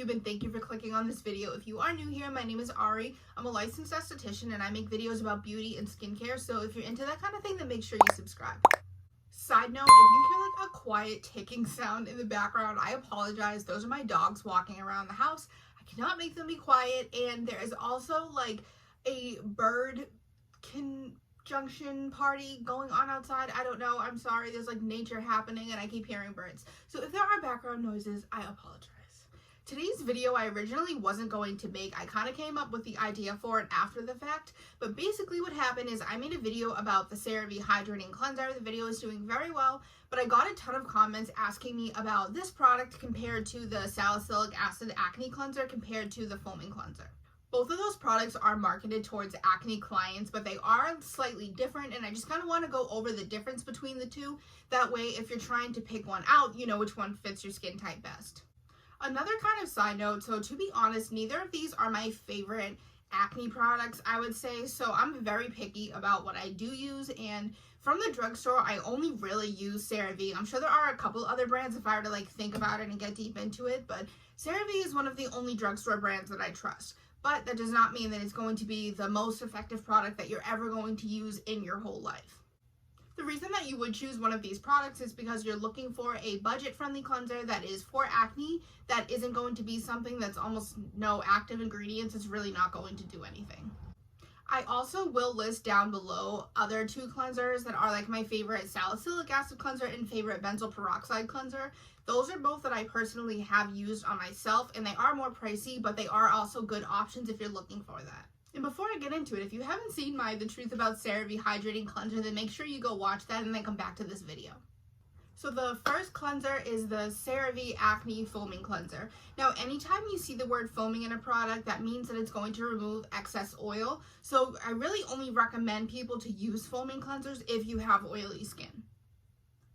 YouTube, and thank you for clicking on this video. If you are new here, my name is Ari. I'm a licensed esthetician and I make videos about beauty and skincare, so if you're into that kind of thing, then make sure you subscribe. Side note, if you hear like a quiet ticking sound in the background, I apologize. Those are my dogs walking around the house. I cannot make them be quiet, and there is also like a bird conjunction party going on outside. I don't know. I'm sorry. There's like nature happening and I keep hearing birds. So if there are background noises, I apologize. Today's video I originally wasn't going to make. I kind of came up with the idea for it after the fact, but basically what happened is I made a video about the Cerave Hydrating Cleanser. The video is doing very well, but I got a ton of comments asking me about this product compared to the Salicylic Acid Acne Cleanser compared to the Foaming Cleanser. Both of those products are marketed towards acne clients, but they are slightly different, and I just kind of want to go over the difference between the two. That way, if you're trying to pick one out, you know which one fits your skin type best. Another kind of side note, so to be honest, neither of these are my favorite acne products, I would say, so I'm very picky about what I do use, and from the drugstore, I only really use Cerave. I'm sure there are a couple other brands if I were to like think about it and get deep into it, but Cerave is one of the only drugstore brands that I trust. But that does not mean that it's going to be the most effective product that you're ever going to use in your whole life. The reason that you would choose one of these products is because you're looking for a budget-friendly cleanser that is for acne, that isn't going to be something that's almost no active ingredients. It's really not going to do anything. I also will list down below other two cleansers that are like my favorite Salicylic Acid cleanser and favorite Benzoyl Peroxide cleanser. Those are both that I personally have used on myself, and they are more pricey, but they are also good options if you're looking for that. And before I get into it, if you haven't seen my The Truth About Cerave Hydrating Cleanser, then make sure you go watch that and then come back to this video. So the first cleanser is the Cerave Acne Foaming Cleanser. Now, anytime you see the word foaming in a product, that means that it's going to remove excess oil. So I really only recommend people to use foaming cleansers if you have oily skin.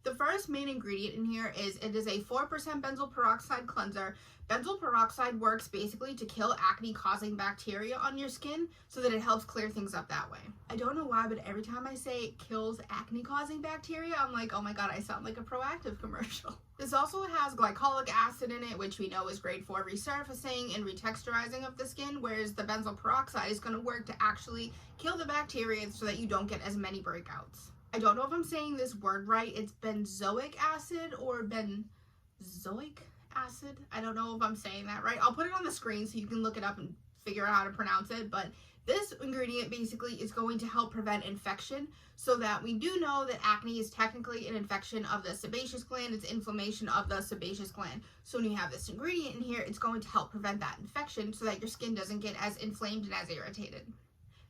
The first main ingredient in here is it is a 4% benzoyl peroxide cleanser. Benzoyl peroxide works basically to kill acne-causing bacteria on your skin so that it helps clear things up that way. I don't know why, but every time I say it kills acne-causing bacteria, I'm like, oh my god, I sound like a Proactive commercial. This also has glycolic acid in it, which we know is great for resurfacing and retexturizing of the skin, whereas the benzoyl peroxide is going to work to actually kill the bacteria so that you don't get as many breakouts. I don't know if I'm saying this word right. It's benzoic acid or benzoic acid. I don't know if I'm saying that right. I'll put it on the screen so you can look it up and figure out how to pronounce it. But this ingredient basically is going to help prevent infection, so that we do know that acne is technically an infection of the sebaceous gland. It's inflammation of the sebaceous gland. So when you have this ingredient in here, it's going to help prevent that infection so that your skin doesn't get as inflamed and as irritated.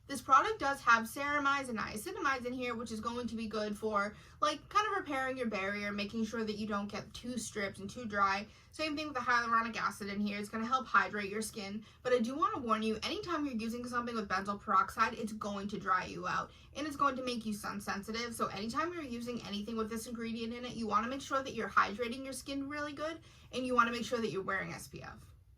This product does have ceramides and niacinamides in here, which is going to be good for like kind of repairing your barrier, making sure that you don't get too stripped and too dry. Same thing with the hyaluronic acid in here. It's going to help hydrate your skin. But I do want to warn you, anytime you're using something with benzoyl peroxide, it's going to dry you out and it's going to make you sun sensitive. So anytime you're using anything with this ingredient in it, you want to make sure that you're hydrating your skin really good, and you want to make sure that you're wearing SPF.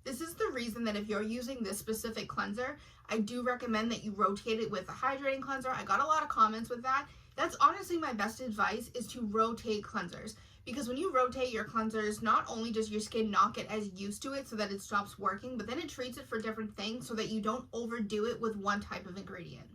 This is the reason that if you're using this specific cleanser, I do recommend that you rotate it with a hydrating cleanser. I got a lot of comments with that. That's honestly my best advice, is to rotate cleansers. Because when you rotate your cleansers, not only does your skin not get as used to it so that it stops working, but then it treats it for different things so that you don't overdo it with one type of ingredient.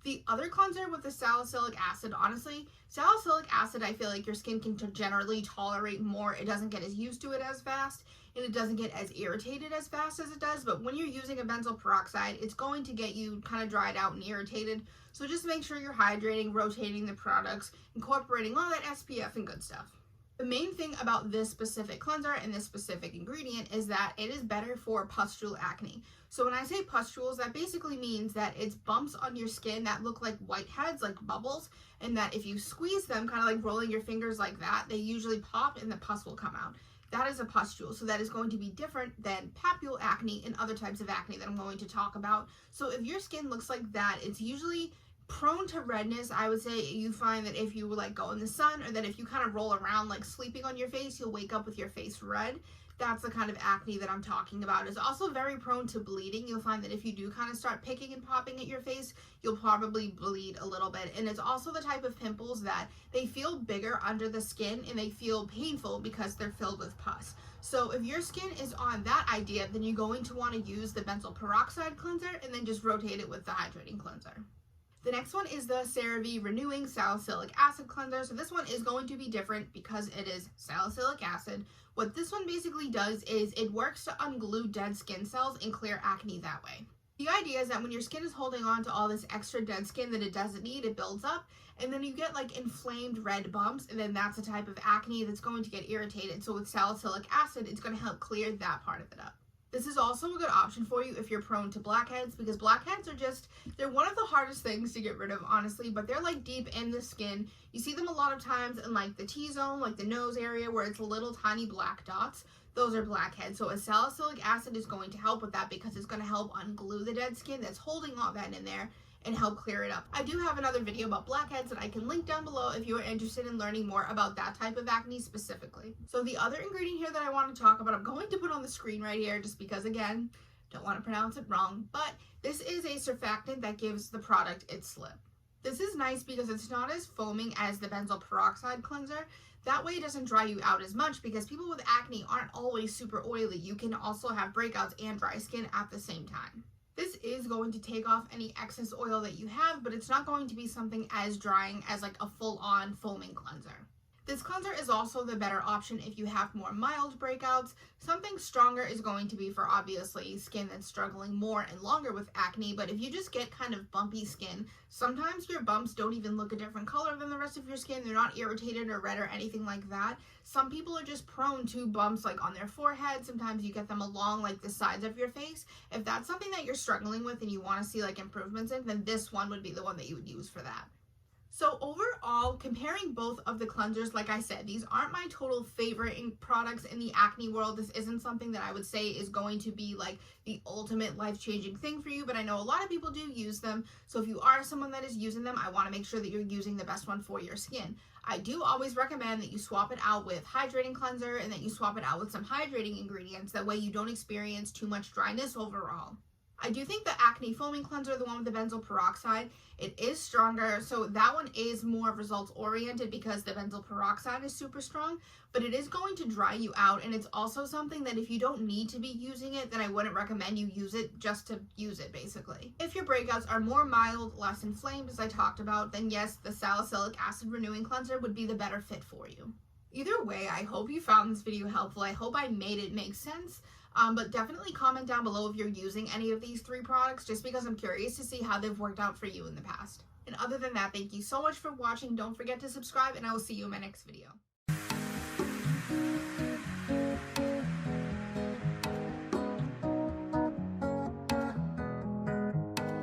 The other cleanser with the salicylic acid, honestly, salicylic acid, I feel like your skin can generally tolerate more. It doesn't get as used to it as fast, and it doesn't get as irritated as fast as it does. But when you're using a benzoyl peroxide, it's going to get you kind of dried out and irritated. So just make sure you're hydrating, rotating the products, incorporating all that SPF and good stuff. The main thing about this specific cleanser and this specific ingredient is that it is better for pustule acne. So when I say pustules, that basically means that it's bumps on your skin that look like whiteheads, like bubbles, and that if you squeeze them, kind of like rolling your fingers like that, they usually pop and the pus will come out. That is a pustule, so that is going to be different than papule acne and other types of acne that I'm going to talk about. So if your skin looks like that, it's usually prone to redness. I would say you find that if you like go in the sun, or that if you kind of roll around like sleeping on your face, you'll wake up with your face red. that's the kind of acne that I'm talking about. It's also very prone to bleeding. You'll find that if you do kind of start picking and popping at your face, you'll probably bleed a little bit. And it's also the type of pimples that they feel bigger under the skin and they feel painful because they're filled with pus. So if your skin is on that idea, then you're going to want to use the benzoyl peroxide cleanser and then just rotate it with the hydrating cleanser. The next one is the Cerave Renewing Salicylic Acid Cleanser. So this one is going to be different because it is salicylic acid. What this one basically does is it works to unglue dead skin cells and clear acne that way. The idea is that when your skin is holding on to all this extra dead skin that it doesn't need, it builds up, and then you get like inflamed red bumps, and then that's a type of acne that's going to get irritated. So with salicylic acid, it's going to help clear that part of it up. This is also a good option for you if you're prone to blackheads, because blackheads are they're one of the hardest things to get rid of, honestly, but they're like deep in the skin. You see them a lot of times in like the T-zone, like the nose area where it's little tiny black dots. Those are blackheads. So a salicylic acid is going to help with that because it's going to help unglue the dead skin that's holding all that in there and help clear it up. I do have another video about blackheads that I can link down below if you are interested in learning more about that type of acne specifically. So the other ingredient here that I want to talk about, I'm going to put on the screen right here just because, again, don't want to pronounce it wrong, but this is a surfactant that gives the product its slip. This is nice because it's not as foaming as the benzoyl peroxide cleanser. That way it doesn't dry you out as much because people with acne aren't always super oily. You can also have breakouts and dry skin at the same time. This is going to take off any excess oil that you have, but it's not going to be something as drying as like a full-on foaming cleanser. This cleanser is also the better option if you have more mild breakouts. Something stronger is going to be for obviously skin that's struggling more and longer with acne, but if you just get kind of bumpy skin, sometimes your bumps don't even look a different color than the rest of your skin. They're not irritated or red or anything like that. Some people are just prone to bumps like on their forehead. Sometimes you get them along like the sides of your face. If that's something that you're struggling with and you want to see like improvements in, then this one would be the one that you would use for that. So overall, comparing both of the cleansers, like I said, these aren't my total favorite products in the acne world. This isn't something that I would say is going to be like the ultimate life-changing thing for you, but I know a lot of people do use them. So if you are someone that is using them, I want to make sure that you're using the best one for your skin. I do always recommend that you swap it out with hydrating cleanser and that you swap it out with some hydrating ingredients. That way you don't experience too much dryness overall. I do think the acne foaming cleanser, the one with the benzoyl peroxide, it is stronger. So that one is more results oriented because the benzoyl peroxide is super strong, but it is going to dry you out. And it's also something that if you don't need to be using it, then I wouldn't recommend you use it just to use it basically. If your breakouts are more mild, less inflamed as I talked about, then yes, the salicylic acid renewing cleanser would be the better fit for you. Either way, I hope you found this video helpful. I hope I made it make sense. But definitely comment down below if you're using any of these three products, just because I'm curious to see how they've worked out for you in the past. And other than that, thank you so much for watching. Don't forget to subscribe, and I will see you in my next video.